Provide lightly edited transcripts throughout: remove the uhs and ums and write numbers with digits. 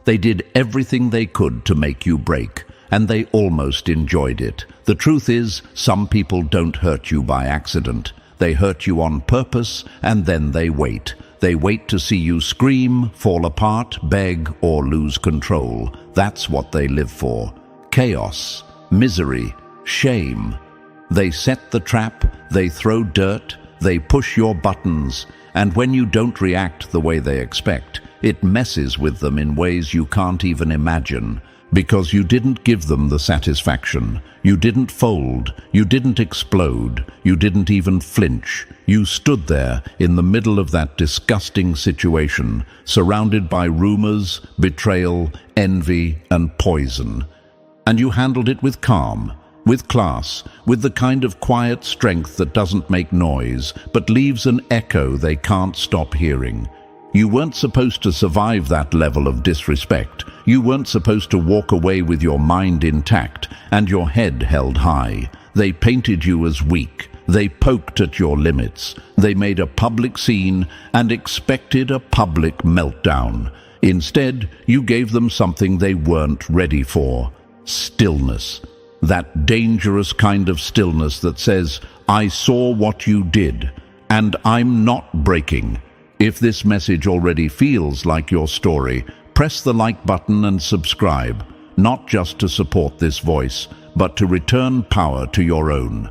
They did everything they could to make you break, and they almost enjoyed it. The truth is, some people don't hurt you by accident. They hurt you on purpose, and then they wait. They wait to see you scream, fall apart, beg, or lose control. That's what they live for. Chaos, misery, shame. They set the trap, they throw dirt, they push your buttons, and when you don't react the way they expect, it messes with them in ways you can't even imagine. Because you didn't give them the satisfaction. You didn't fold. You didn't explode. You didn't even flinch. You stood there in the middle of that disgusting situation, surrounded by rumors, betrayal, envy, and poison. And you handled it with calm, with class, with the kind of quiet strength that doesn't make noise, but leaves an echo they can't stop hearing. You weren't supposed to survive that level of disrespect. You weren't supposed to walk away with your mind intact and your head held high. They painted you as weak. They poked at your limits. They made a public scene and expected a public meltdown. Instead, you gave them something they weren't ready for: stillness. That dangerous kind of stillness that says, "I saw what you did, and I'm not breaking." If this message already feels like your story, press the like button and subscribe, not just to support this voice, but to return power to your own.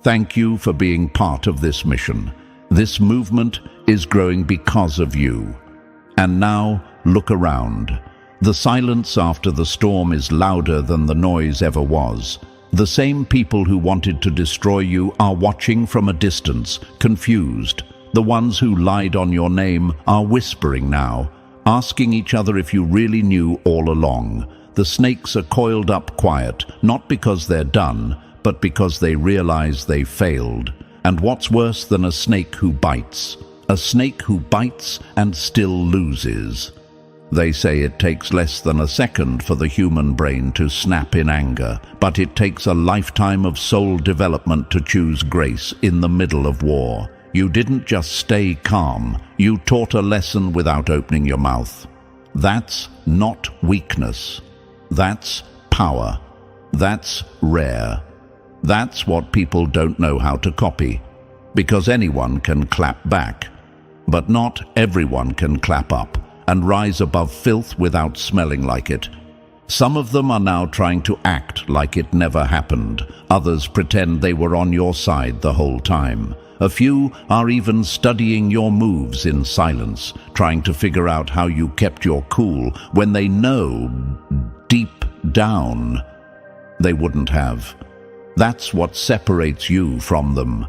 Thank you for being part of this mission. This movement is growing because of you. And now, look around. The silence after the storm is louder than the noise ever was. The same people who wanted to destroy you are watching from a distance, confused. The ones who lied on your name are whispering now, asking each other if you really knew all along. The snakes are coiled up quiet, not because they're done, but because they realize they failed. And what's worse than a snake who bites? A snake who bites and still loses. They say it takes less than a second for the human brain to snap in anger, but it takes a lifetime of soul development to choose grace in the middle of war. You didn't just stay calm, you taught a lesson without opening your mouth. That's not weakness. That's power. That's rare. That's what people don't know how to copy. Because anyone can clap back. But not everyone can clap up and rise above filth without smelling like it. Some of them are now trying to act like it never happened. Others pretend they were on your side the whole time. A few are even studying your moves in silence, trying to figure out how you kept your cool when they know, deep down, they wouldn't have. That's what separates you from them.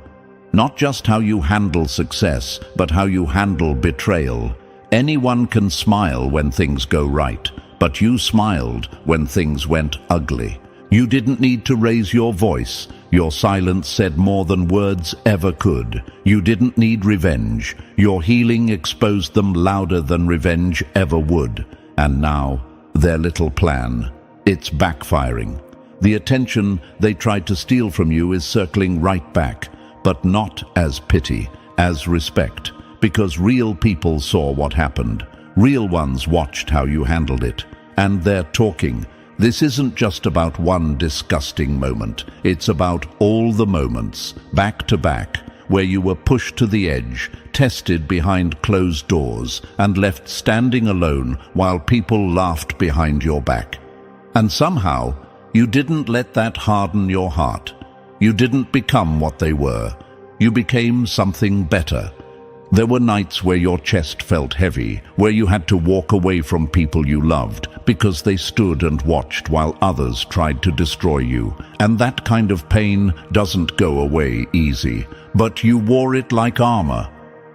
Not just how you handle success, but how you handle betrayal. Anyone can smile when things go right, but you smiled when things went ugly. You didn't need to raise your voice. Your silence said more than words ever could. You didn't need revenge. Your healing exposed them louder than revenge ever would. And now, their little plan. It's backfiring. The attention they tried to steal from you is circling right back, but not as pity, as respect. Because real people saw what happened. Real ones watched how you handled it. And they're talking. This isn't just about one disgusting moment. It's about all the moments, back to back, where you were pushed to the edge, tested behind closed doors, and left standing alone while people laughed behind your back. And somehow, you didn't let that harden your heart. You didn't become what they were. You became something better. There were nights where your chest felt heavy, where you had to walk away from people you loved because they stood and watched while others tried to destroy you. And that kind of pain doesn't go away easy, but you wore it like armor.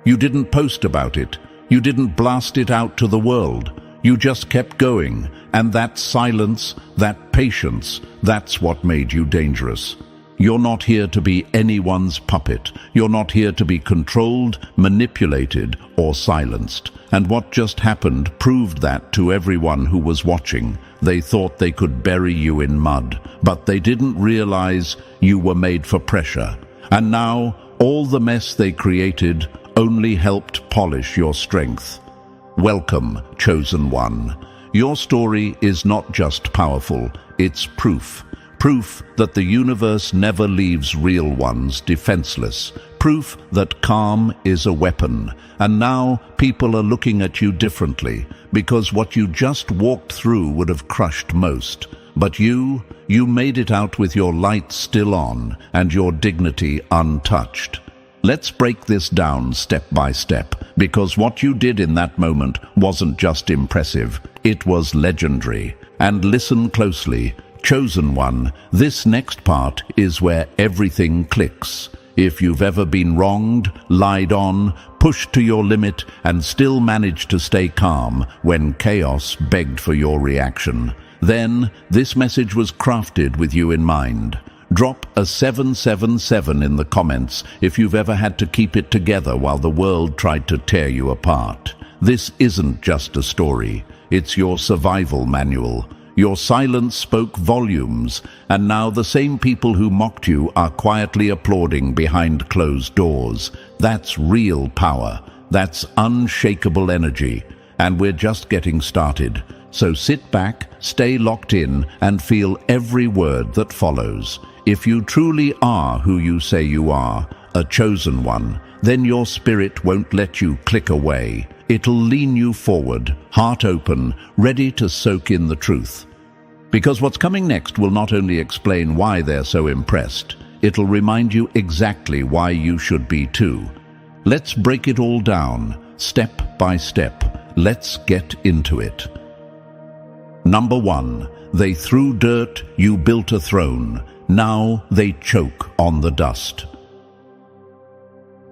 You didn't post about it. You didn't blast it out to the world. You just kept going, and that silence, that patience, that's what made you dangerous. You're not here to be anyone's puppet. You're not here to be controlled, manipulated, or silenced. And what just happened proved that to everyone who was watching. They thought they could bury you in mud, but they didn't realize you were made for pressure. And now, all the mess they created only helped polish your strength. Welcome, chosen one. Your story is not just powerful, it's proof. Proof that the universe never leaves real ones defenseless. Proof that calm is a weapon. And now people are looking at you differently, because what you just walked through would have crushed most. But you made it out with your light still on and your dignity untouched. Let's break this down step by step, because what you did in that moment wasn't just impressive, it was legendary. And listen closely. Chosen one, this next part is where everything clicks. If you've ever been wronged, lied on, pushed to your limit, and still managed to stay calm when chaos begged for your reaction, then this message was crafted with you in mind. Drop a 777 in the comments if you've ever had to keep it together while the world tried to tear you apart. This isn't just a story, it's your survival manual. Your silence spoke volumes, and now the same people who mocked you are quietly applauding behind closed doors. That's real power. That's unshakable energy. And we're just getting started. So sit back, stay locked in, and feel every word that follows. If you truly are who you say you are, a chosen one, then your spirit won't let you click away. It'll lean you forward, heart open, ready to soak in the truth. Because what's coming next will not only explain why they're so impressed, it'll remind you exactly why you should be too. Let's break it all down, step by step. Let's get into it. Number 1. They threw dirt, you built a throne. Now they choke on the dust.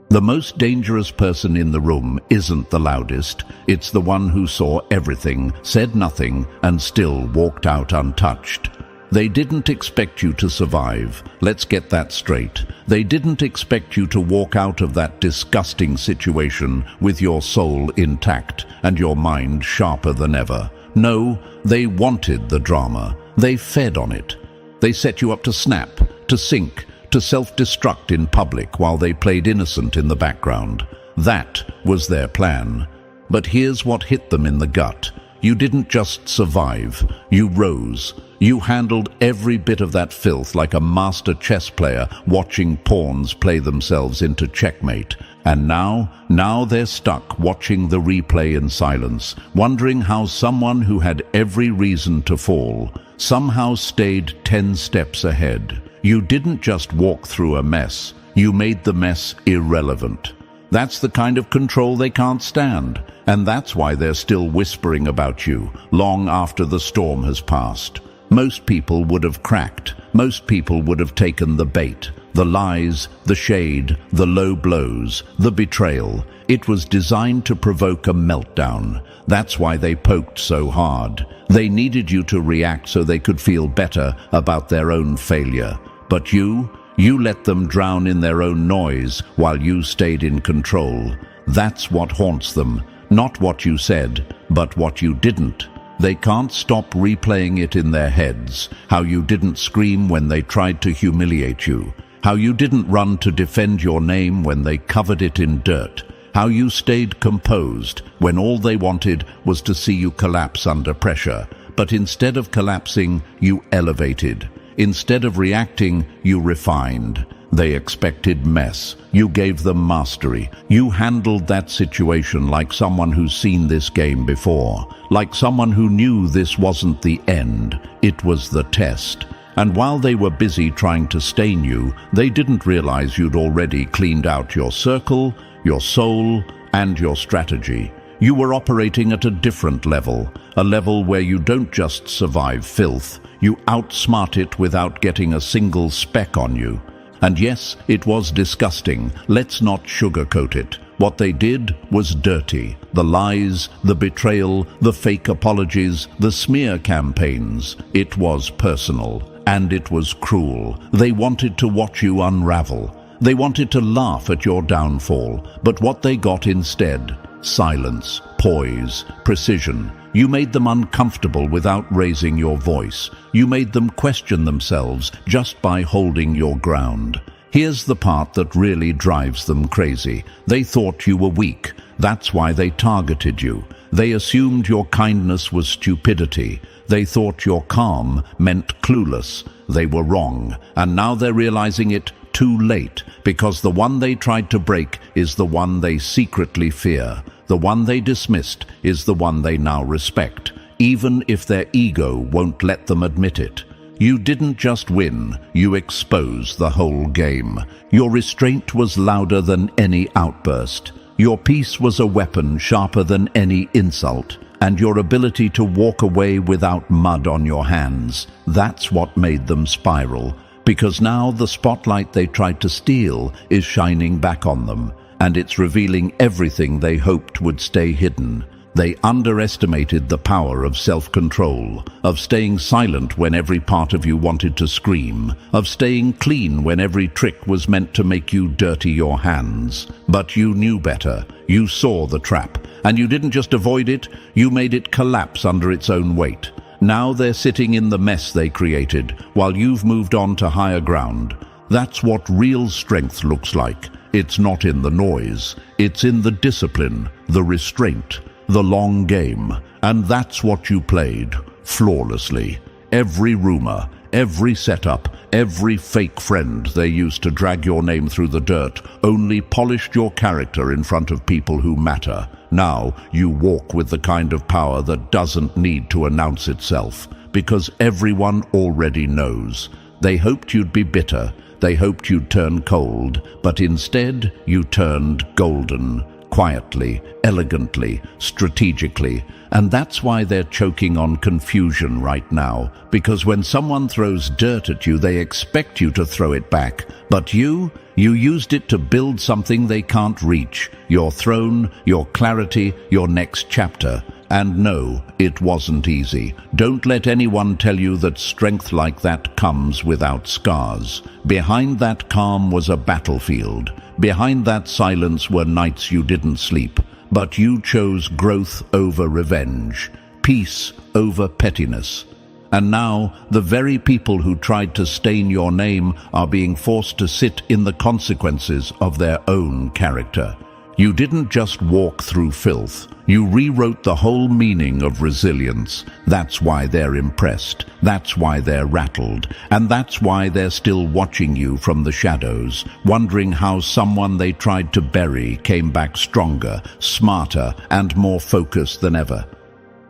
The most dangerous person in the room isn't the loudest. It's the one who saw everything, said nothing, and still walked out untouched. They didn't expect you to survive. Let's get that straight. They didn't expect you to walk out of that disgusting situation with your soul intact and your mind sharper than ever. No, they wanted the drama. They fed on it. They set you up to snap, to sink, to self-destruct in public while they played innocent in the background. That was their plan. But here's what hit them in the gut. You didn't just survive, you rose. You handled every bit of that filth like a master chess player watching pawns play themselves into checkmate. And now they're stuck watching the replay in silence, wondering how someone who had every reason to fall somehow stayed 10 steps ahead. You didn't just walk through a mess, you made the mess irrelevant. That's the kind of control they can't stand, and that's why they're still whispering about you, long after the storm has passed. Most people would have cracked. Most people would have taken the bait, the lies, the shade, the low blows, the betrayal. It was designed to provoke a meltdown. That's why they poked so hard. They needed you to react so they could feel better about their own failure. But you let them drown in their own noise while you stayed in control. That's what haunts them. Not what you said, but what you didn't. They can't stop replaying it in their heads. How you didn't scream when they tried to humiliate you. How you didn't run to defend your name when they covered it in dirt. How you stayed composed when all they wanted was to see you collapse under pressure. But instead of collapsing, you elevated. Instead of reacting, you refined. They expected mess. You gave them mastery. You handled that situation like someone who's seen this game before. Like someone who knew this wasn't the end. It was the test. And while they were busy trying to stain you, they didn't realize you'd already cleaned out your circle, your soul, and your strategy. You were operating at a different level, a level where you don't just survive filth, you outsmart it without getting a single speck on you. And yes, it was disgusting. Let's not sugarcoat it. What they did was dirty. The lies, the betrayal, the fake apologies, the smear campaigns. It was personal, and it was cruel. They wanted to watch you unravel. They wanted to laugh at your downfall. But what they got instead? Silence, poise, precision. You made them uncomfortable without raising your voice. You made them question themselves just by holding your ground. Here's the part that really drives them crazy. They thought you were weak. That's why they targeted you. They assumed your kindness was stupidity. They thought your calm meant clueless. They were wrong, and now they're realizing it too late, because the one they tried to break is the one they secretly fear. The one they dismissed is the one they now respect, even if their ego won't let them admit it. You didn't just win, you exposed the whole game. Your restraint was louder than any outburst. Your peace was a weapon sharper than any insult. And your ability to walk away without mud on your hands, that's what made them spiral. Because now the spotlight they tried to steal is shining back on them, and it's revealing everything they hoped would stay hidden. They underestimated the power of self-control, of staying silent when every part of you wanted to scream, of staying clean when every trick was meant to make you dirty your hands. But you knew better. You saw the trap, and you didn't just avoid it, you made it collapse under its own weight. Now they're sitting in the mess they created, while you've moved on to higher ground. That's what real strength looks like. It's not in the noise, it's in the discipline, the restraint, the long game. And that's what you played, flawlessly. Every rumor, every setup, every fake friend they used to drag your name through the dirt only polished your character in front of people who matter. Now you walk with the kind of power that doesn't need to announce itself, because everyone already knows. They hoped you'd be bitter, they hoped you'd turn cold, but instead you turned golden. Quietly, elegantly, strategically. And that's why they're choking on confusion right now, because when someone throws dirt at you, they expect you to throw it back. But you used it to build something they can't reach. Your throne, your clarity, your next chapter. And no, it wasn't easy. Don't let anyone tell you that strength like that comes without scars. Behind that calm was a battlefield. Behind that silence were nights you didn't sleep. But you chose growth over revenge, peace over pettiness. And now, the very people who tried to stain your name are being forced to sit in the consequences of their own character. You didn't just walk through filth. You rewrote the whole meaning of resilience. That's why they're impressed. That's why they're rattled. And that's why they're still watching you from the shadows, wondering how someone they tried to bury came back stronger, smarter, and more focused than ever.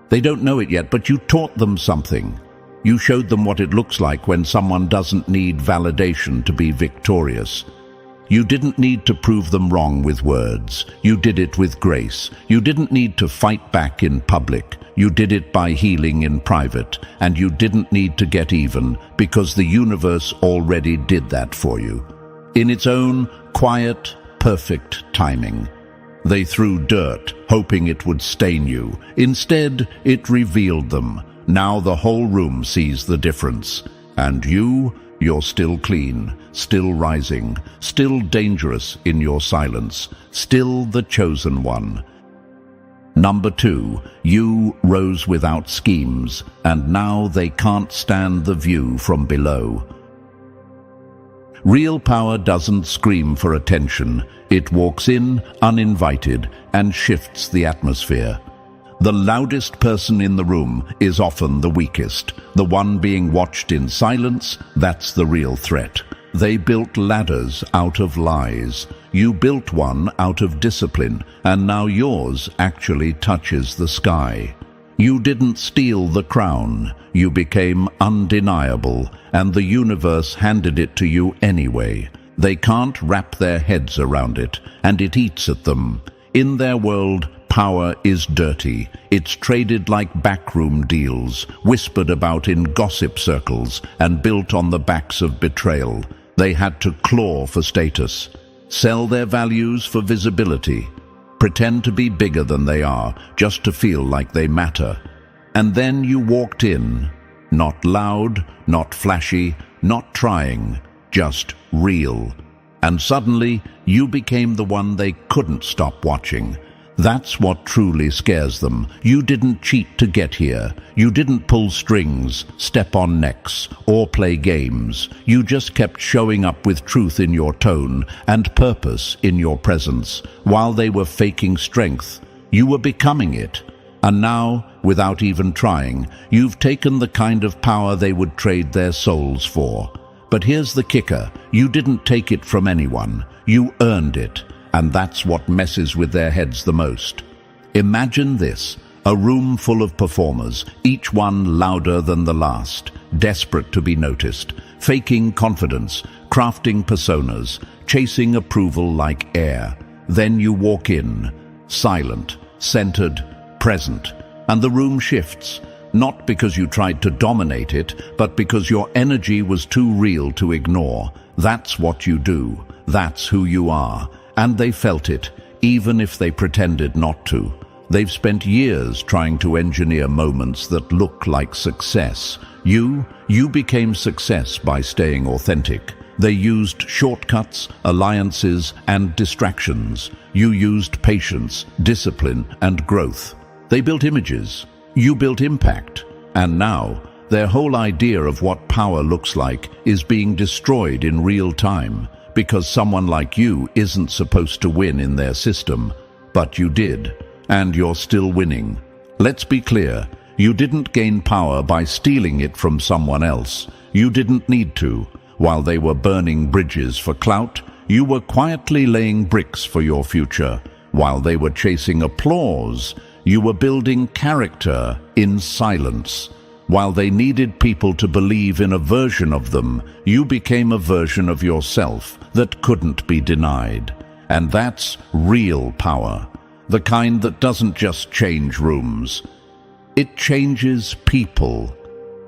They don't know it yet, but you taught them something. You showed them what it looks like when someone doesn't need validation to be victorious. You didn't need to prove them wrong with words. You did it with grace. You didn't need to fight back in public. You did it by healing in private. And you didn't need to get even, because the universe already did that for you. In its own quiet, perfect timing. They threw dirt, hoping it would stain you. Instead, it revealed them. Now the whole room sees the difference. And you're still clean, still rising, still dangerous in your silence, still the chosen one. Number 2, you rose without schemes, and now they can't stand the view from below. Real power doesn't scream for attention. It walks in uninvited and shifts the atmosphere. The loudest person in the room is often the weakest. The one being watched in silence, that's the real threat. They built ladders out of lies. You built one out of discipline, and now yours actually touches the sky. You didn't steal the crown. You became undeniable, and the universe handed it to you anyway. They can't wrap their heads around it, and it eats at them. In their world, power is dirty. It's traded like backroom deals, whispered about in gossip circles, and built on the backs of betrayal. They had to claw for status, sell their values for visibility, pretend to be bigger than they are, just to feel like they matter. And then you walked in, not loud, not flashy, not trying, just real. And suddenly, you became the one they couldn't stop watching. That's what truly scares them. You didn't cheat to get here. You didn't pull strings, step on necks, or play games. You just kept showing up with truth in your tone and purpose in your presence. While they were faking strength, you were becoming it. And now, without even trying, you've taken the kind of power they would trade their souls for. But here's the kicker. You didn't take it from anyone. You earned it. And that's what messes with their heads the most. Imagine this, a room full of performers, each one louder than the last, desperate to be noticed, faking confidence, crafting personas, chasing approval like air. Then you walk in, silent, centered, present, and the room shifts, not because you tried to dominate it, but because your energy was too real to ignore. That's what you do. That's who you are. And they felt it, even if they pretended not to. They've spent years trying to engineer moments that look like success. You became success by staying authentic. They used shortcuts, alliances, and distractions. You used patience, discipline, and growth. They built images. You built impact. And now, their whole idea of what power looks like is being destroyed in real time. Because someone like you isn't supposed to win in their system. But you did. And you're still winning. Let's be clear. You didn't gain power by stealing it from someone else. You didn't need to. While they were burning bridges for clout, you were quietly laying bricks for your future. While they were chasing applause, you were building character in silence. While they needed people to believe in a version of them, you became a version of yourself that couldn't be denied. And that's real power. The kind that doesn't just change rooms. It changes people.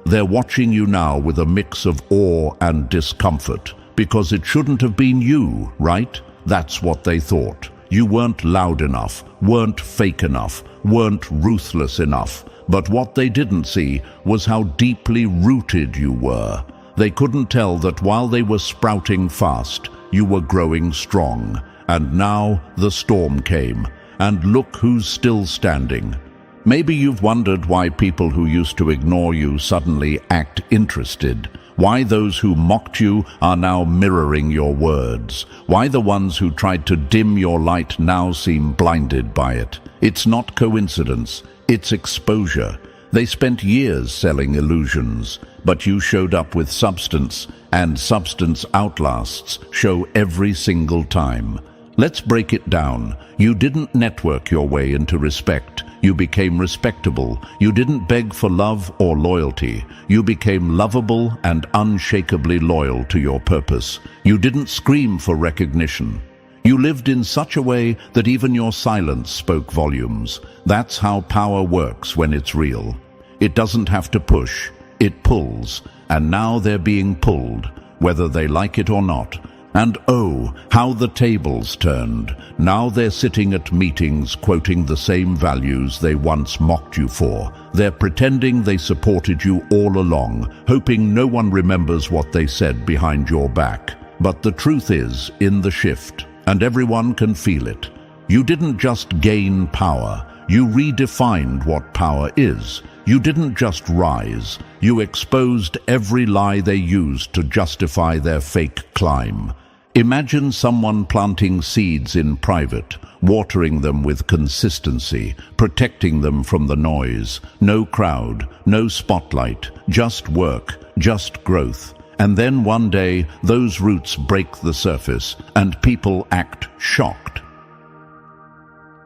They're watching you now with a mix of awe and discomfort, because it shouldn't have been you, right? That's what they thought. You weren't loud enough, weren't fake enough, weren't ruthless enough. But what they didn't see was how deeply rooted you were. They couldn't tell that while they were sprouting fast, you were growing strong. And now the storm came, and look who's still standing. Maybe you've wondered why people who used to ignore you suddenly act interested. Why those who mocked you are now mirroring your words. Why the ones who tried to dim your light now seem blinded by it. It's not coincidence, it's exposure. They spent years selling illusions, but you showed up with substance, and substance outlasts show every single time. Let's break it down. You didn't network your way into respect. You became respectable. You didn't beg for love or loyalty. You became lovable and unshakably loyal to your purpose. You didn't scream for recognition. You lived in such a way that even your silence spoke volumes. That's how power works when it's real. It doesn't have to push. It pulls. And now they're being pulled, whether they like it or not. And oh, how the tables turned. Now they're sitting at meetings quoting the same values they once mocked you for. They're pretending they supported you all along, hoping no one remembers what they said behind your back. But the truth is in the shift, and everyone can feel it. You didn't just gain power, you redefined what power is. You didn't just rise, you exposed every lie they used to justify their fake climb. Imagine someone planting seeds in private, watering them with consistency, protecting them from the noise. No crowd, no spotlight, just work, just growth. And then one day, those roots break the surface, and people act shocked.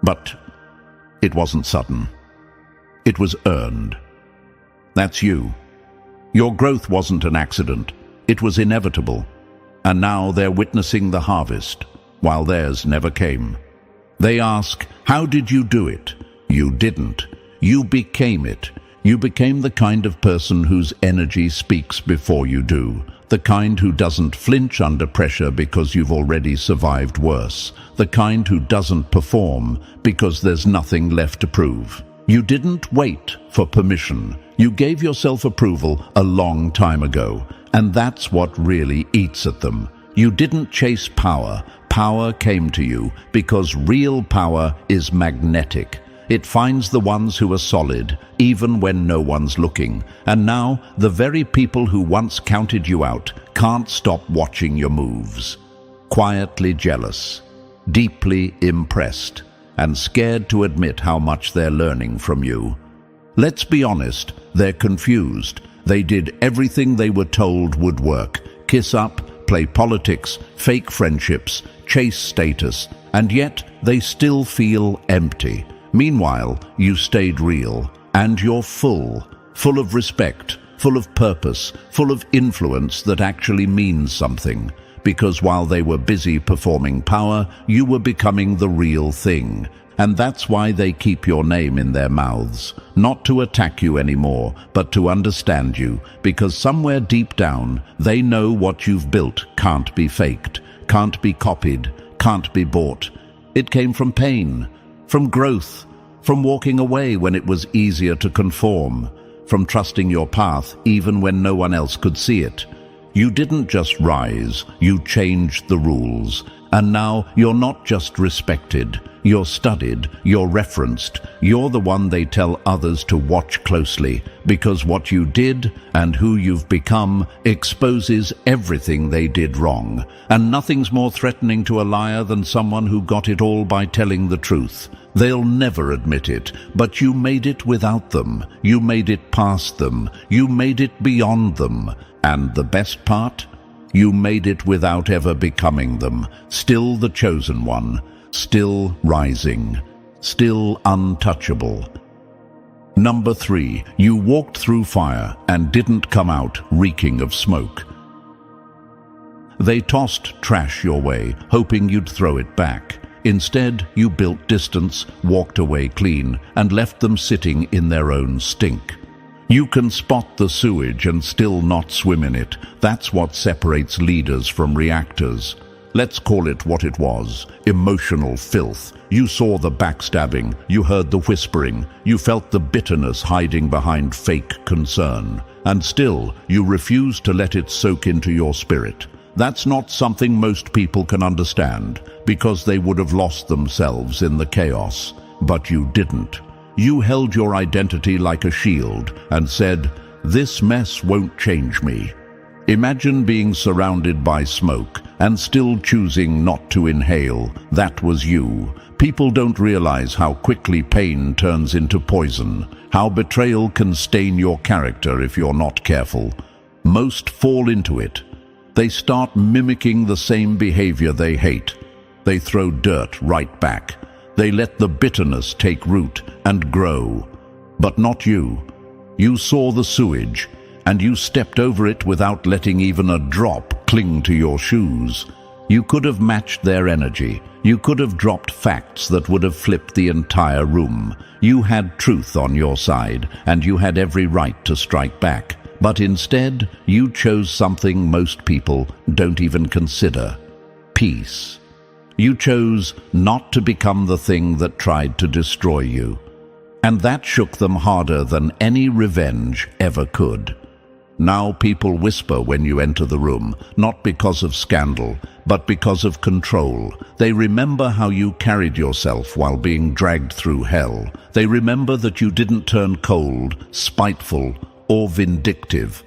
But it wasn't sudden. It was earned. That's you. Your growth wasn't an accident. It was inevitable. And now they're witnessing the harvest, while theirs never came. They ask, how did you do it? You didn't. You became it. You became the kind of person whose energy speaks before you do. The kind who doesn't flinch under pressure because you've already survived worse. The kind who doesn't perform because there's nothing left to prove. You didn't wait for permission. You gave yourself approval a long time ago. And that's what really eats at them. You didn't chase power. Power came to you because real power is magnetic. It finds the ones who are solid, even when no one's looking. And now, the very people who once counted you out can't stop watching your moves. Quietly jealous, deeply impressed, and scared to admit how much they're learning from you. Let's be honest, they're confused. They did everything they were told would work. Kiss up, play politics, fake friendships, chase status, and yet they still feel empty. Meanwhile, you stayed real, and you're full of respect, full of purpose, full of influence that actually means something. Because while they were busy performing power, you were becoming the real thing. And that's why they keep your name in their mouths. Not to attack you anymore, but to understand you. Because somewhere deep down, they know what you've built can't be faked, can't be copied, can't be bought. It came from pain, from growth, from walking away when it was easier to conform, from trusting your path even when no one else could see it. You didn't just rise, you changed the rules. And now you're not just respected, you're studied, you're referenced. You're the one they tell others to watch closely, because what you did and who you've become exposes everything they did wrong. And nothing's more threatening to a liar than someone who got it all by telling the truth. They'll never admit it, but you made it without them. You made it past them. You made it beyond them. And the best part? You made it without ever becoming them. Still the chosen one. Still rising. Still untouchable. Number 3, you walked through fire and didn't come out reeking of smoke. They tossed trash your way, hoping you'd throw it back. Instead, you built distance, walked away clean, and left them sitting in their own stink. You can spot the sewage and still not swim in it. That's what separates leaders from reactors. Let's call it what it was: emotional filth. You saw the backstabbing, you heard the whispering, you felt the bitterness hiding behind fake concern. And still, you refused to let it soak into your spirit. That's not something most people can understand, because they would have lost themselves in the chaos. But you didn't. You held your identity like a shield and said, "This mess won't change me." Imagine being surrounded by smoke and still choosing not to inhale. That was you. People don't realize how quickly pain turns into poison, how betrayal can stain your character if you're not careful. Most fall into it. They start mimicking the same behavior they hate. They throw dirt right back. They let the bitterness take root and grow. But not you. You saw the sewage, and you stepped over it without letting even a drop cling to your shoes. You could have matched their energy. You could have dropped facts that would have flipped the entire room. You had truth on your side, and you had every right to strike back. But instead, you chose something most people don't even consider: peace. You chose not to become the thing that tried to destroy you. And that shook them harder than any revenge ever could. Now people whisper when you enter the room, not because of scandal, but because of control. They remember how you carried yourself while being dragged through hell. They remember that you didn't turn cold, spiteful, or vindictive.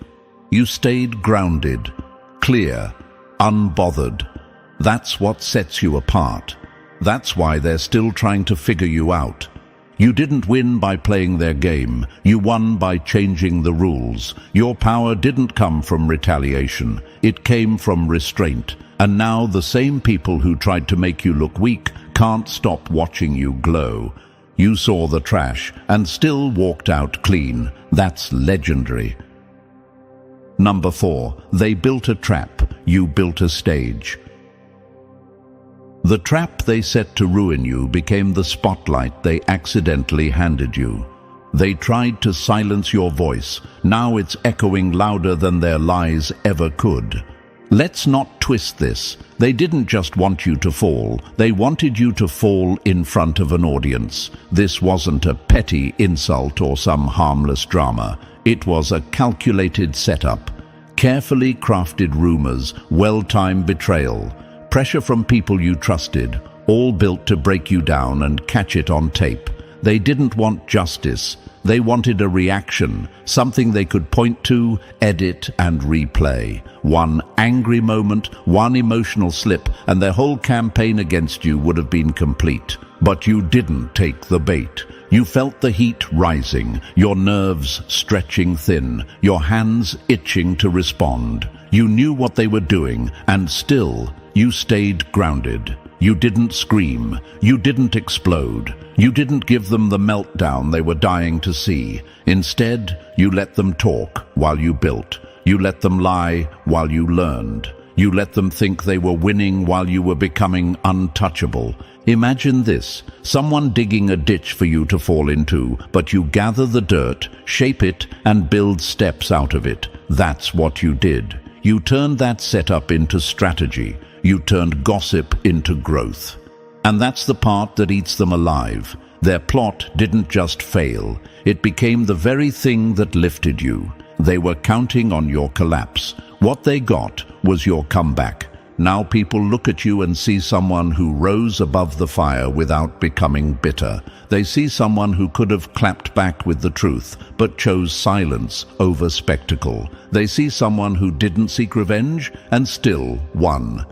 You stayed grounded, clear, unbothered. That's what sets you apart. That's why they're still trying to figure you out. You didn't win by playing their game. You won by changing the rules. Your power didn't come from retaliation. It came from restraint. And now the same people who tried to make you look weak can't stop watching you glow. You saw the trash and still walked out clean. That's legendary. Number 4, they built a trap. You built a stage. The trap they set to ruin you became the spotlight they accidentally handed you. They tried to silence your voice. Now it's echoing louder than their lies ever could. Let's not twist this. They didn't just want you to fall. They wanted you to fall in front of an audience. This wasn't a petty insult or some harmless drama. It was a calculated setup. Carefully crafted rumors, well-timed betrayal. Pressure from people you trusted, all built to break you down and catch it on tape. They didn't want justice. They wanted a reaction, something they could point to, edit, and replay. One angry moment, one emotional slip, and their whole campaign against you would have been complete. But you didn't take the bait. You felt the heat rising, your nerves stretching thin, your hands itching to respond. You knew what they were doing, and still, you stayed grounded. You didn't scream. You didn't explode. You didn't give them the meltdown they were dying to see. Instead, you let them talk while you built. You let them lie while you learned. You let them think they were winning while you were becoming untouchable. Imagine this, someone digging a ditch for you to fall into, but you gather the dirt, shape it, and build steps out of it. That's what you did. You turned that setup into strategy. You turned gossip into growth. And that's the part that eats them alive. Their plot didn't just fail. It became the very thing that lifted you. They were counting on your collapse. What they got was your comeback. Now people look at you and see someone who rose above the fire without becoming bitter. They see someone who could have clapped back with the truth, but chose silence over spectacle. They see someone who didn't seek revenge and still won.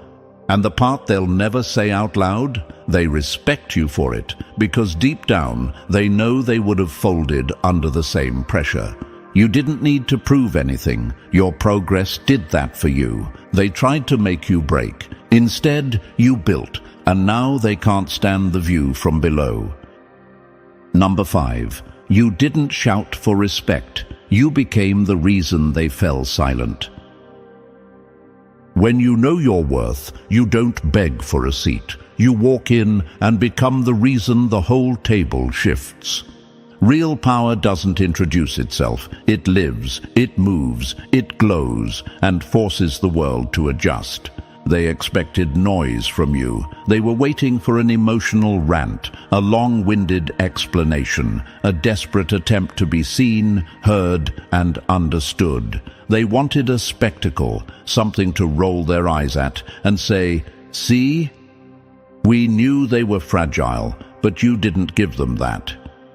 And the part they'll never say out loud, they respect you for it, because deep down they know they would have folded under the same pressure. You didn't need to prove anything. Your progress did that for you. They tried to make you break. Instead, you built, and now they can't stand the view from below. Number 5. You didn't shout for respect. You became the reason they fell silent. When you know your worth, you don't beg for a seat. You walk in and become the reason the whole table shifts. Real power doesn't introduce itself. It lives, it moves, it glows, and forces the world to adjust. They expected noise from you. They were waiting for an emotional rant, a long-winded explanation, a desperate attempt to be seen, heard, and understood. They wanted a spectacle, something to roll their eyes at and say, "See? We knew they were fragile, but you didn't give them that.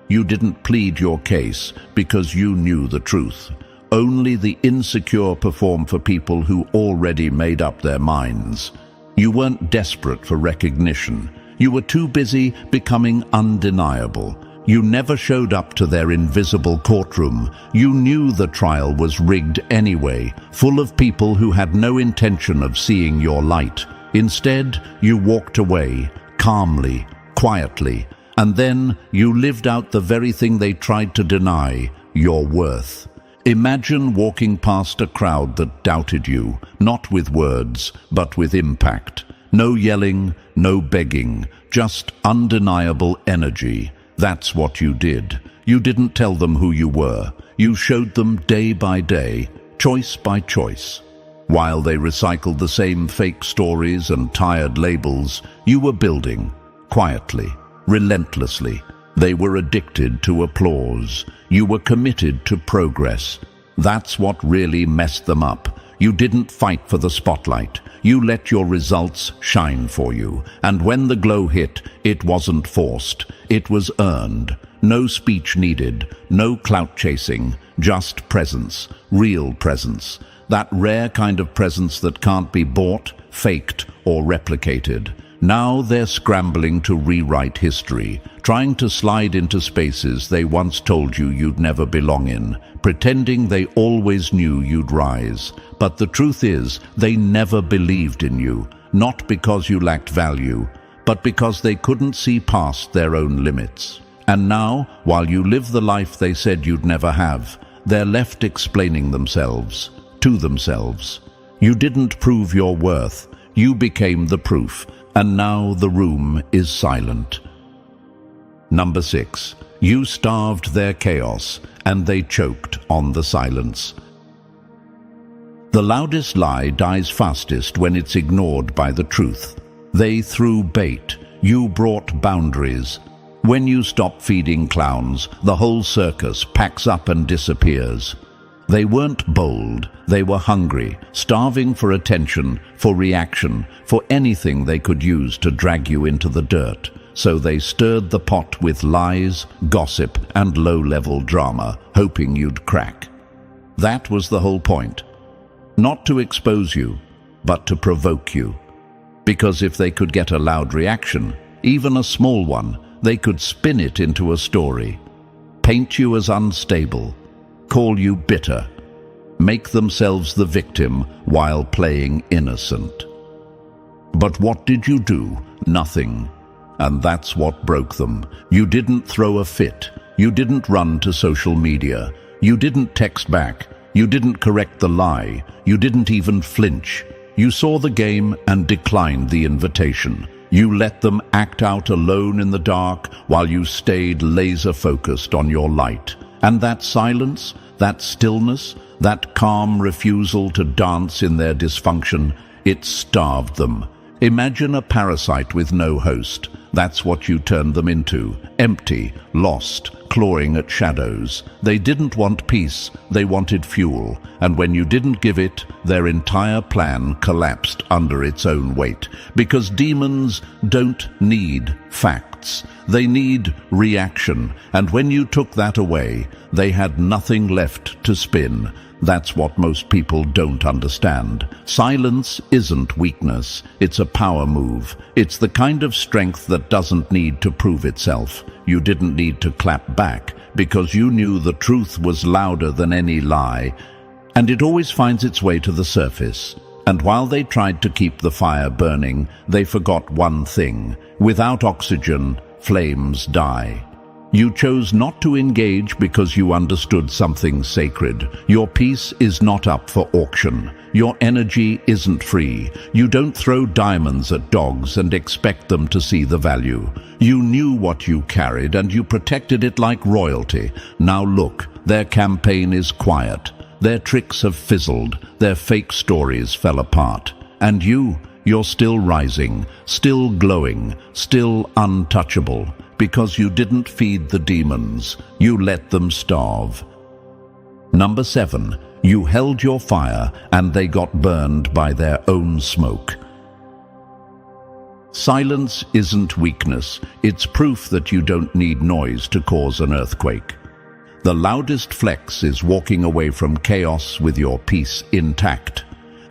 You didn't plead your case because you knew the truth. Only the insecure perform for people who already made up their minds. You weren't desperate for recognition. You were too busy becoming undeniable. You never showed up to their invisible courtroom. You knew the trial was rigged anyway, full of people who had no intention of seeing your light. Instead, you walked away, calmly, quietly, and then you lived out the very thing they tried to deny, your worth. Imagine walking past a crowd that doubted you, not with words, but with impact. No yelling, no begging, just undeniable energy. That's what you did. You didn't tell them who you were. You showed them day by day, choice by choice. While they recycled the same fake stories and tired labels, you were building, quietly, relentlessly. They were addicted to applause. You were committed to progress. That's what really messed them up. You didn't fight for the spotlight. You let your results shine for you. And when the glow hit, it wasn't forced. It was earned. No speech needed, no clout chasing, just presence, real presence. That rare kind of presence that can't be bought, faked, or replicated. Now they're scrambling to rewrite history, trying to slide into spaces they once told you you'd never belong in, pretending they always knew you'd rise. But the truth is, they never believed in you, not because you lacked value, but because they couldn't see past their own limits. And now, while you live the life they said you'd never have, they're left explaining themselves, to themselves. You didn't prove your worth, you became the proof. And now the room is silent. Number 6. You starved their chaos, and they choked on the silence. The loudest lie dies fastest when it's ignored by the truth. They threw bait. You brought boundaries. When you stop feeding clowns, the whole circus packs up and disappears. They weren't bold, they were hungry, starving for attention, for reaction, for anything they could use to drag you into the dirt. So they stirred the pot with lies, gossip, and low-level drama, hoping you'd crack. That was the whole point. Not to expose you, but to provoke you. Because if they could get a loud reaction, even a small one, they could spin it into a story, paint you as unstable, call you bitter, make themselves the victim while playing innocent. But what did you do? Nothing. And that's what broke them. You didn't throw a fit. You didn't run to social media. You didn't text back. You didn't correct the lie. You didn't even flinch. You saw the game and declined the invitation. You let them act out alone in the dark while you stayed laser-focused on your light. And that silence, that stillness, that calm refusal to dance in their dysfunction, it starved them. Imagine a parasite with no host. That's what you turned them into. Empty, lost, clawing at shadows. They didn't want peace, they wanted fuel. And when you didn't give it, their entire plan collapsed under its own weight. Because demons don't need facts. They need reaction. And when you took that away, they had nothing left to spin. That's what most people don't understand. Silence isn't weakness, it's a power move. It's the kind of strength that doesn't need to prove itself. You didn't need to clap back, because you knew the truth was louder than any lie, and it always finds its way to the surface. And while they tried to keep the fire burning, they forgot one thing. Without oxygen, flames die. You chose not to engage because you understood something sacred. Your peace is not up for auction. Your energy isn't free. You don't throw diamonds at dogs and expect them to see the value. You knew what you carried and you protected it like royalty. Now look, their campaign is quiet. Their tricks have fizzled. Their fake stories fell apart. And you're still rising, still glowing, still untouchable. Because you didn't feed the demons, you let them starve. Number 7, you held your fire and they got burned by their own smoke. Silence isn't weakness, it's proof that you don't need noise to cause an earthquake. The loudest flex is walking away from chaos with your peace intact.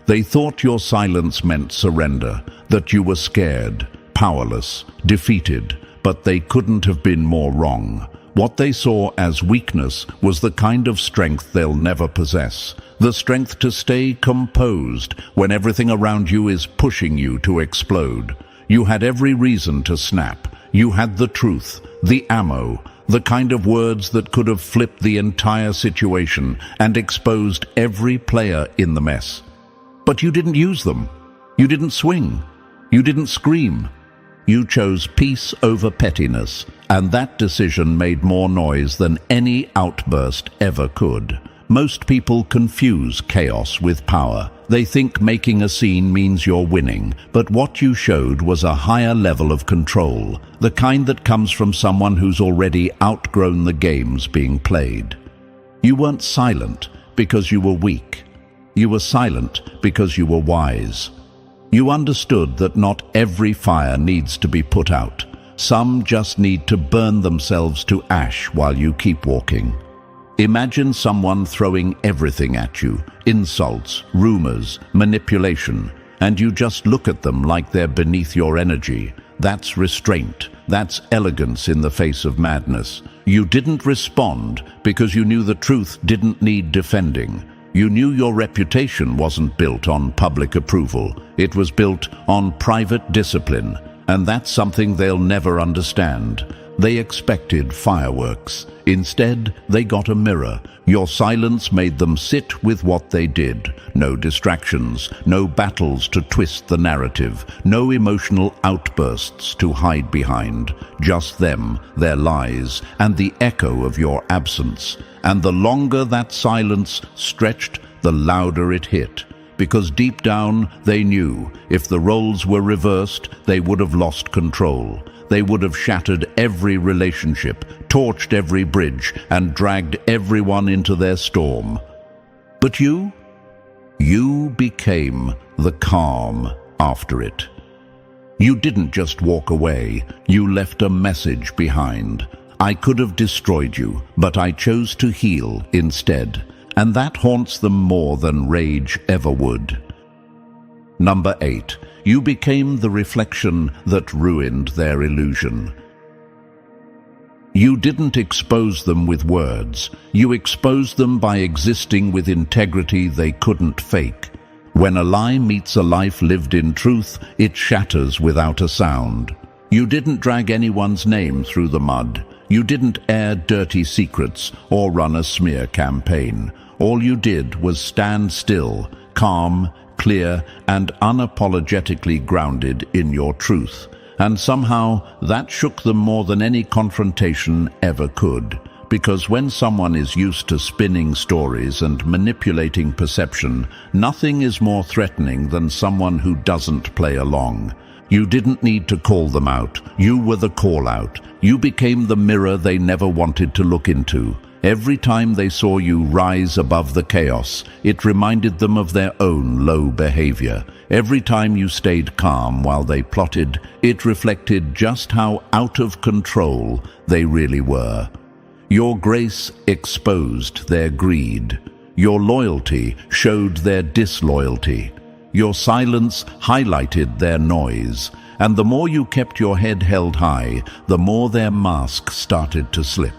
They thought your silence meant surrender, that you were scared, powerless, defeated. But they couldn't have been more wrong. What they saw as weakness was the kind of strength they'll never possess. The strength to stay composed when everything around you is pushing you to explode. You had every reason to snap. You had the truth, the ammo, the kind of words that could have flipped the entire situation and exposed every player in the mess. But you didn't use them. You didn't swing. You didn't scream. You chose peace over pettiness, and that decision made more noise than any outburst ever could. Most people confuse chaos with power. They think making a scene means you're winning, but what you showed was a higher level of control, the kind that comes from someone who's already outgrown the games being played. You weren't silent because you were weak. You were silent because you were wise. You understood that not every fire needs to be put out. Some just need to burn themselves to ash while you keep walking. Imagine someone throwing everything at you, insults, rumors, manipulation, and you just look at them like they're beneath your energy. That's restraint. That's elegance in the face of madness. You didn't respond because you knew the truth didn't need defending. You knew your reputation wasn't built on public approval. It was built on private discipline, and that's something they'll never understand. They expected fireworks. Instead, they got a mirror. Your silence made them sit with what they did. No distractions, no battles to twist the narrative, no emotional outbursts to hide behind. Just them, their lies, and the echo of your absence. And the longer that silence stretched, the louder it hit. Because deep down, they knew if the roles were reversed, they would have lost control. They would have shattered every relationship, torched every bridge, and dragged everyone into their storm. But you became the calm after it. You didn't just walk away, you left a message behind. I could have destroyed you, but I chose to heal instead, and that haunts them more than rage ever would. Number 8. You became the reflection that ruined their illusion. You didn't expose them with words. You exposed them by existing with integrity they couldn't fake. When a lie meets a life lived in truth, it shatters without a sound. You didn't drag anyone's name through the mud. You didn't air dirty secrets or run a smear campaign. All you did was stand still, calm, clear, and unapologetically grounded in your truth. And somehow that shook them more than any confrontation ever could. Because when someone is used to spinning stories and manipulating perception, nothing is more threatening than someone who doesn't play along. You didn't need to call them out. You were the call-out. You became the mirror they never wanted to look into. Every time they saw you rise above the chaos, it reminded them of their own low behavior. Every time you stayed calm while they plotted, it reflected just how out of control they really were. Your grace exposed their greed. Your loyalty showed their disloyalty. Your silence highlighted their noise. And the more you kept your head held high, the more their mask started to slip.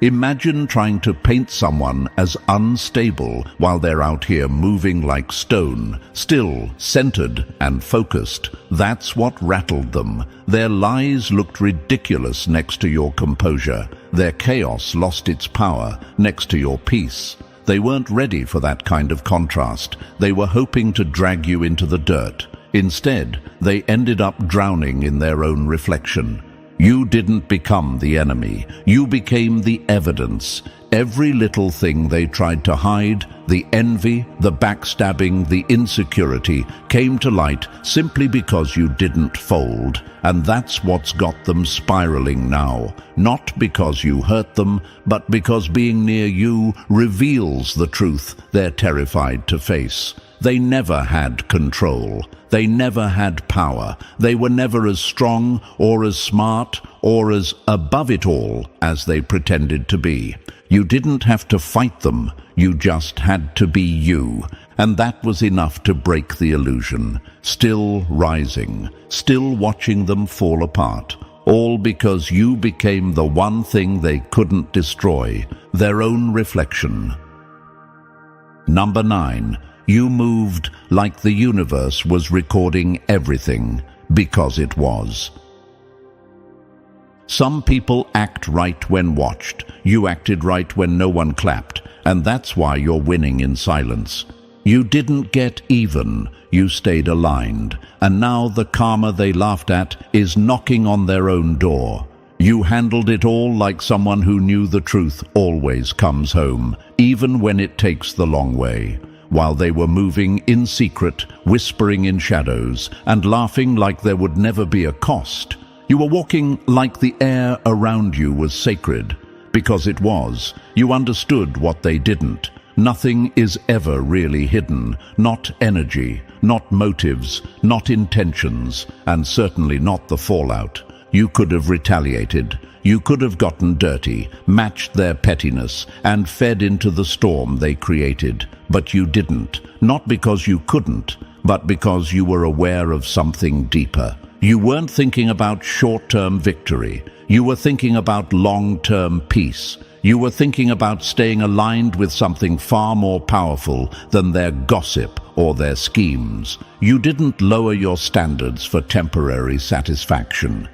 Imagine trying to paint someone as unstable while they're out here moving like stone, still, centered, and focused. That's what rattled them. Their lies looked ridiculous next to your composure. Their chaos lost its power next to your peace. They weren't ready for that kind of contrast. They were hoping to drag you into the dirt. Instead, they ended up drowning in their own reflection. You didn't become the enemy. You became the evidence. Every little thing they tried to hide, the envy, the backstabbing, the insecurity, came to light simply because you didn't fold. And that's what's got them spiraling now. Not because you hurt them, but because being near you reveals the truth they're terrified to face. They never had control. They never had power. They were never as strong or as smart or as above it all as they pretended to be. You didn't have to fight them. You just had to be you. And that was enough to break the illusion. Still rising, still watching them fall apart. All because you became the one thing they couldn't destroy, their own reflection. Number 9. You moved like the universe was recording everything, because it was. Some people act right when watched. You acted right when no one clapped, and that's why you're winning in silence. You didn't get even, you stayed aligned, and now the karma they laughed at is knocking on their own door. You handled it all like someone who knew the truth always comes home, even when it takes the long way. While they were moving in secret, whispering in shadows, and laughing like there would never be a cost, you were walking like the air around you was sacred. Because it was. You understood what they didn't. Nothing is ever really hidden. Not energy, not motives, not intentions, and certainly not the fallout. You could have retaliated. You could have gotten dirty, matched their pettiness, and fed into the storm they created. But you didn't. Not because you couldn't, but because you were aware of something deeper. You weren't thinking about short-term victory. You were thinking about long-term peace. You were thinking about staying aligned with something far more powerful than their gossip or their schemes. You didn't lower your standards for temporary satisfaction.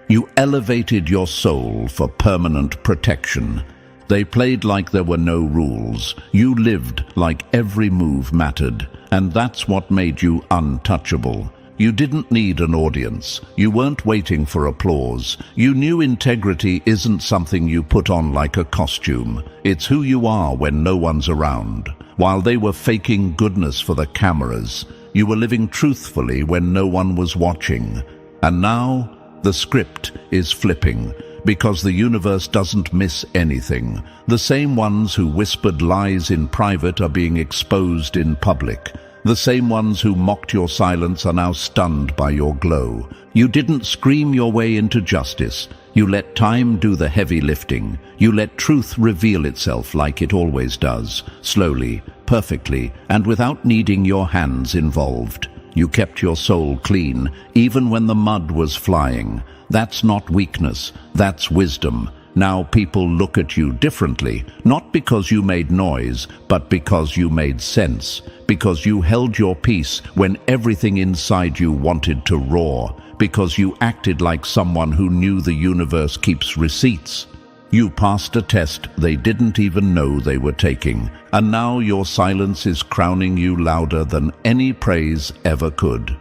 You elevated your soul for permanent protection. They played like there were no rules. You lived like every move mattered, and that's what made you untouchable. You didn't need an audience. You weren't waiting for applause. You knew integrity isn't something you put on like a costume. It's who you are when no one's around. While they were faking goodness for the cameras, you were living truthfully when no one was watching. And now, the script is flipping. because the universe doesn't miss anything. The same ones who whispered lies in private are being exposed in public. The same ones who mocked your silence are now stunned by your glow. You didn't scream your way into justice. You let time do the heavy lifting. You let truth reveal itself like it always does, slowly, perfectly, and without needing your hands involved. You kept your soul clean, even when the mud was flying. That's not weakness, that's wisdom. Now people look at you differently, not because you made noise, but because you made sense, because you held your peace when everything inside you wanted to roar, because you acted like someone who knew the universe keeps receipts. You passed a test they didn't even know they were taking, and now your silence is crowning you louder than any praise ever could.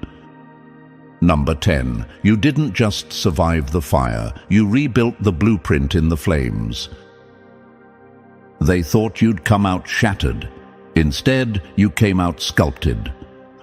Number 10. You didn't just survive the fire, you rebuilt the blueprint in the flames. They thought you'd come out shattered. Instead, you came out sculpted.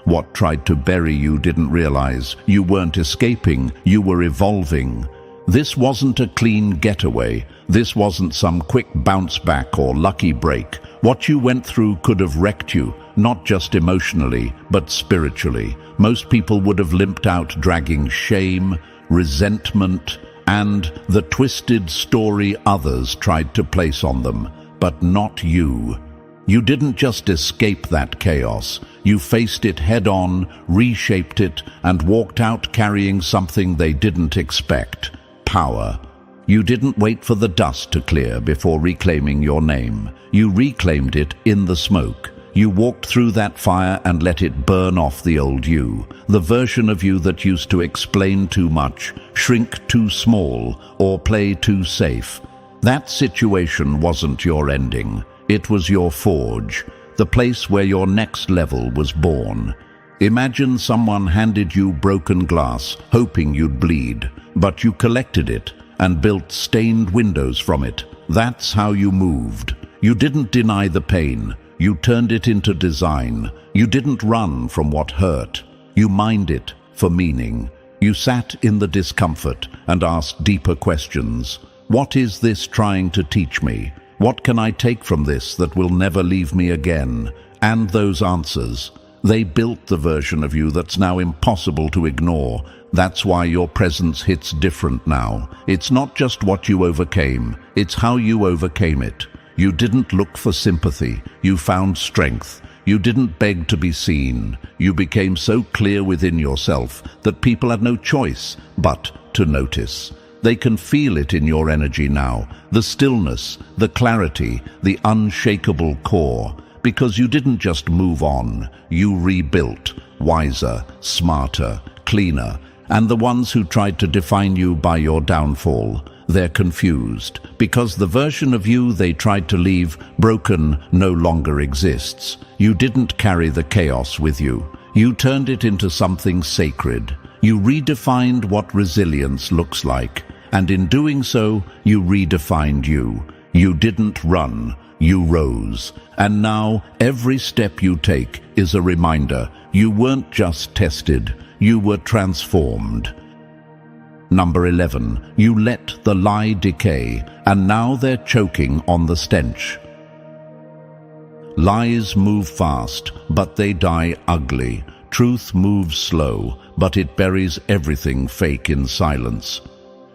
What tried to bury you didn't realize you weren't escaping, you were evolving. This wasn't a clean getaway. This wasn't some quick bounce back or lucky break. What you went through could have wrecked you, not just emotionally, but spiritually. Most people would have limped out dragging shame, resentment, and the twisted story others tried to place on them, but not you. You didn't just escape that chaos. You faced it head-on, reshaped it, and walked out carrying something they didn't expect: power. You didn't wait for the dust to clear before reclaiming your name. You reclaimed it in the smoke. You walked through that fire and let it burn off the old you, the version of you that used to explain too much, shrink too small, or play too safe. That situation wasn't your ending. It was your forge, the place where your next level was born. Imagine someone handed you broken glass, hoping you'd bleed, but you collected it and built stained windows from it. That's how you moved. You didn't deny the pain. You turned it into design. You didn't run from what hurt. You mined it for meaning. You sat in the discomfort and asked deeper questions. What is this trying to teach me? What can I take from this that will never leave me again? And those answers, they built the version of you that's now impossible to ignore. That's why your presence hits different now. It's not just what you overcame, it's how you overcame it. You didn't look for sympathy, you found strength. You didn't beg to be seen. You became so clear within yourself that people had no choice but to notice. They can feel it in your energy now, the stillness, the clarity, the unshakable core. Because you didn't just move on, you rebuilt, wiser, smarter, cleaner. And the ones who tried to define you by your downfall, they're confused, because the version of you they tried to leave broken no longer exists. You didn't carry the chaos with you. You turned it into something sacred. You redefined what resilience looks like, and in doing so, you redefined you. You didn't run, you rose. And now, every step you take is a reminder. You weren't just tested, you were transformed. Number 11. You let the lie decay, and now they're choking on the stench. Lies move fast, but they die ugly. Truth moves slow, but it buries everything fake in silence.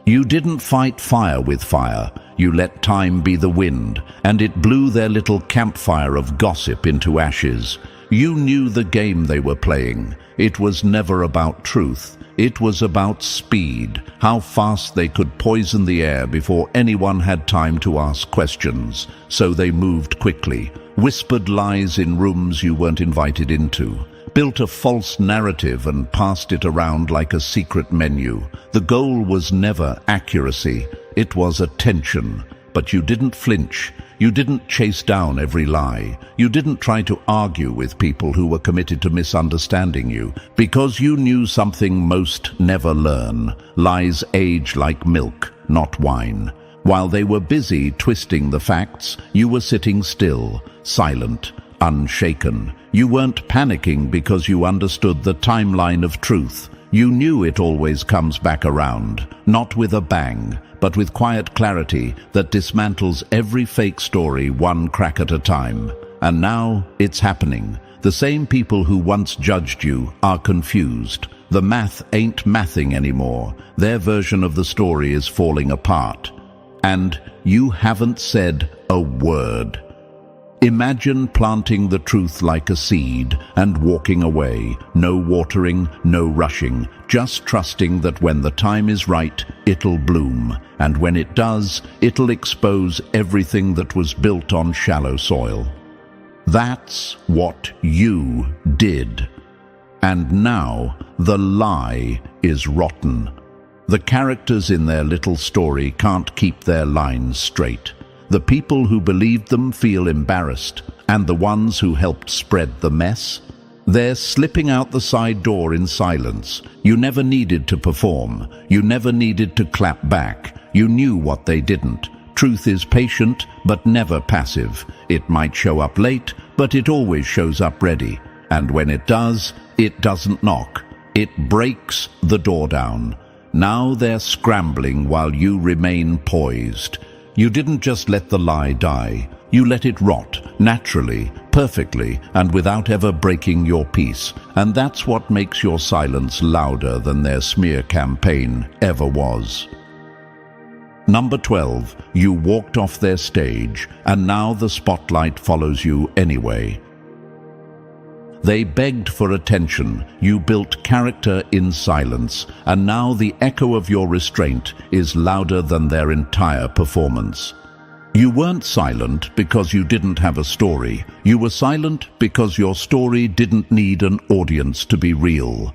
You didn't fight fire with fire. You let time be the wind, and it blew their little campfire of gossip into ashes. You knew the game they were playing. It was never about truth. It was about speed, how fast they could poison the air before anyone had time to ask questions. So they moved quickly, whispered lies in rooms you weren't invited into, built a false narrative and passed it around like a secret menu. The goal was never accuracy, it was attention. But you didn't flinch. You didn't chase down every lie. You didn't try to argue with people who were committed to misunderstanding you, because you knew something most never learn. Lies age like milk, not wine. While they were busy twisting the facts, you were sitting still, silent, unshaken. You weren't panicking because you understood the timeline of truth. You knew it always comes back around, not with a bang, but with quiet clarity that dismantles every fake story one crack at a time. And now it's happening. The same people who once judged you are confused. The math ain't mathing anymore. Their version of the story is falling apart. And you haven't said a word. Imagine planting the truth like a seed and walking away. No watering, no rushing, just trusting that when the time is right, it'll bloom. And when it does, it'll expose everything that was built on shallow soil. That's what you did. And now the lie is rotten. The characters in their little story can't keep their lines straight. The people who believed them feel embarrassed, and the ones who helped spread the mess, they're slipping out the side door in silence. You never needed to perform. You never needed to clap back. You knew what they didn't. Truth is patient, but never passive. It might show up late, but it always shows up ready. And when it does, it doesn't knock. It breaks the door down. Now they're scrambling while you remain poised. You didn't just let the lie die. You let it rot, naturally, perfectly, and without ever breaking your peace. And that's what makes your silence louder than their smear campaign ever was. Number 12, you walked off their stage, and now the spotlight follows you anyway. They begged for attention, you built character in silence, and now the echo of your restraint is louder than their entire performance. You weren't silent because you didn't have a story. You were silent because your story didn't need an audience to be real.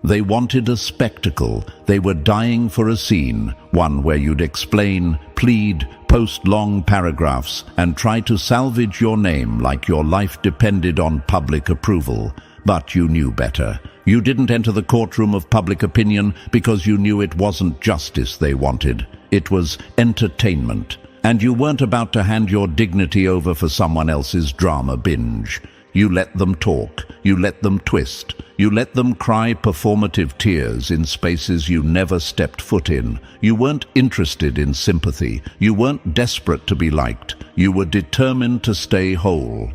They wanted a spectacle. They were dying for a scene, one where you'd explain, plead, post long paragraphs, and try to salvage your name like your life depended on public approval. But you knew better. You didn't enter the courtroom of public opinion because you knew it wasn't justice they wanted. It was entertainment. And you weren't about to hand your dignity over for someone else's drama binge. You let them talk. You let them twist. You let them cry performative tears in spaces you never stepped foot in. You weren't interested in sympathy. You weren't desperate to be liked. You were determined to stay whole.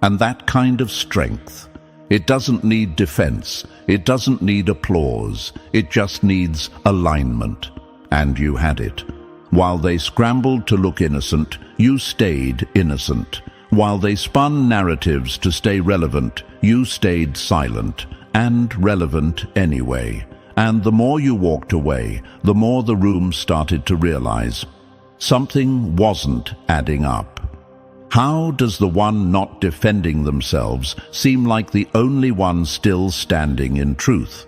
And that kind of strength, it doesn't need defense. It doesn't need applause. It just needs alignment. And you had it. While they scrambled to look innocent, you stayed innocent. While they spun narratives to stay relevant, you stayed silent and relevant anyway. And the more you walked away, the more the room started to realize something wasn't adding up. How does the one not defending themselves seem like the only one still standing in truth?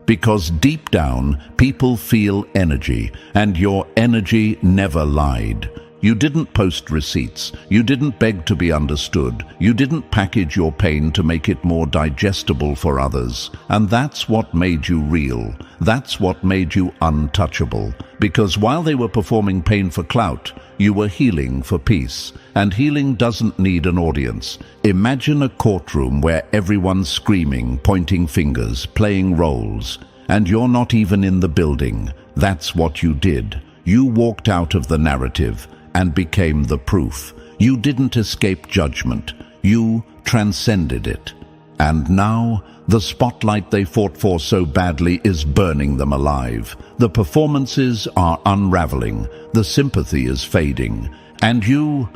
Because deep down, people feel energy, and your energy never lied. You didn't post receipts. You didn't beg to be understood. You didn't package your pain to make it more digestible for others. And that's what made you real. That's what made you untouchable. Because while they were performing pain for clout, you were healing for peace. And healing doesn't need an audience. Imagine a courtroom where everyone's screaming, pointing fingers, playing roles, and you're not even in the building. That's what you did. You walked out of the narrative and became the proof. You didn't escape judgment. You transcended it. And now, the spotlight they fought for so badly is burning them alive. The performances are unraveling. The sympathy is fading. And you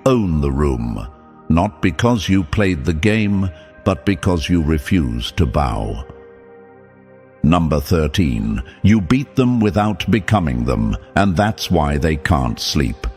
own the room. Not because you played the game, but because you refused to bow. Number 13, you beat them without becoming them, and that's why they can't sleep.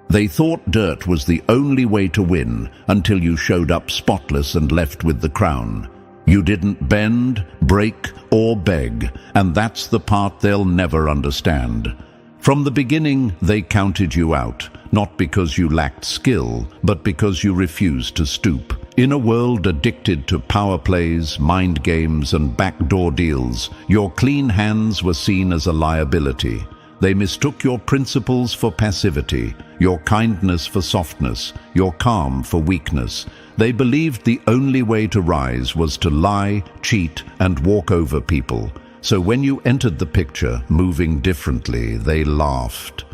They thought dirt was the only way to win until you showed up spotless and left with the crown. You didn't bend, break, or beg, and that's the part they'll never understand. From the beginning, they counted you out, not because you lacked skill, but because you refused to stoop. In a world addicted to power plays, mind games, and backdoor deals, your clean hands were seen as a liability. They mistook your principles for passivity, your kindness for softness, your calm for weakness. They believed the only way to rise was to lie, cheat, and walk over people. So when you entered the picture, moving differently, they laughed.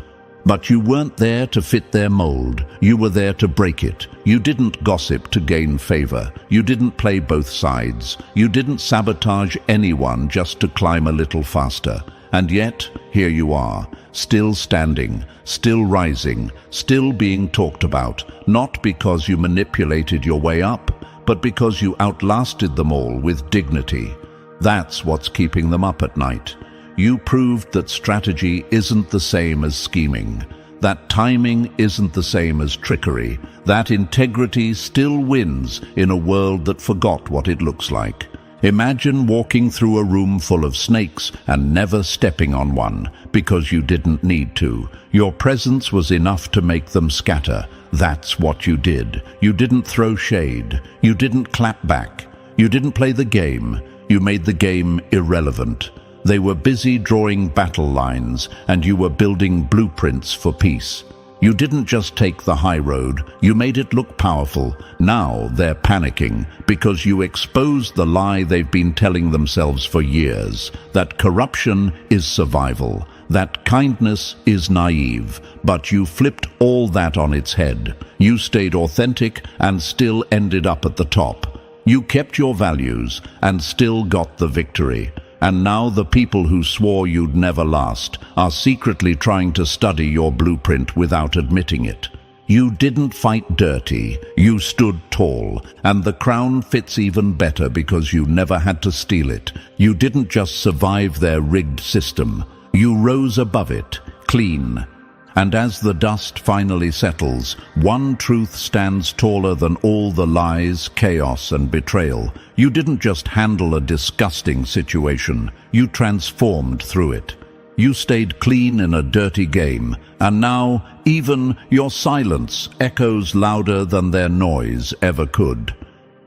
But you weren't there to fit their mold. You were there to break it. You didn't gossip to gain favor. You didn't play both sides. You didn't sabotage anyone just to climb a little faster. And yet, here you are, still standing, still rising, still being talked about, not because you manipulated your way up, but because you outlasted them all with dignity. That's what's keeping them up at night. You proved that strategy isn't the same as scheming, that timing isn't the same as trickery, that integrity still wins in a world that forgot what it looks like. Imagine walking through a room full of snakes and never stepping on one because you didn't need to. Your presence was enough to make them scatter. That's what you did. You didn't throw shade. You didn't clap back. You didn't play the game. You made the game irrelevant. They were busy drawing battle lines, and you were building blueprints for peace. You didn't just take the high road, you made it look powerful. Now they're panicking because you exposed the lie they've been telling themselves for years, that corruption is survival, that kindness is naive. But you flipped all that on its head. You stayed authentic and still ended up at the top. You kept your values and still got the victory. And now the people who swore you'd never last are secretly trying to study your blueprint without admitting it. You didn't fight dirty, you stood tall, and the crown fits even better because you never had to steal it. You didn't just survive their rigged system, you rose above it, clean. And as the dust finally settles, one truth stands taller than all the lies, chaos, and betrayal. You didn't just handle a disgusting situation, you transformed through it. You stayed clean in a dirty game, and now even your silence echoes louder than their noise ever could.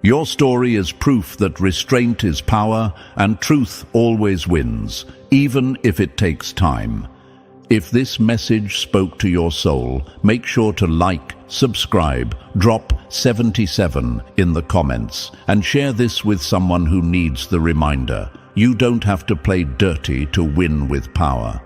Your story is proof that restraint is power, and truth always wins, even if it takes time. If this message spoke to your soul, make sure to like, subscribe, drop 77 in the comments, and share this with someone who needs the reminder. You don't have to play dirty to win with power.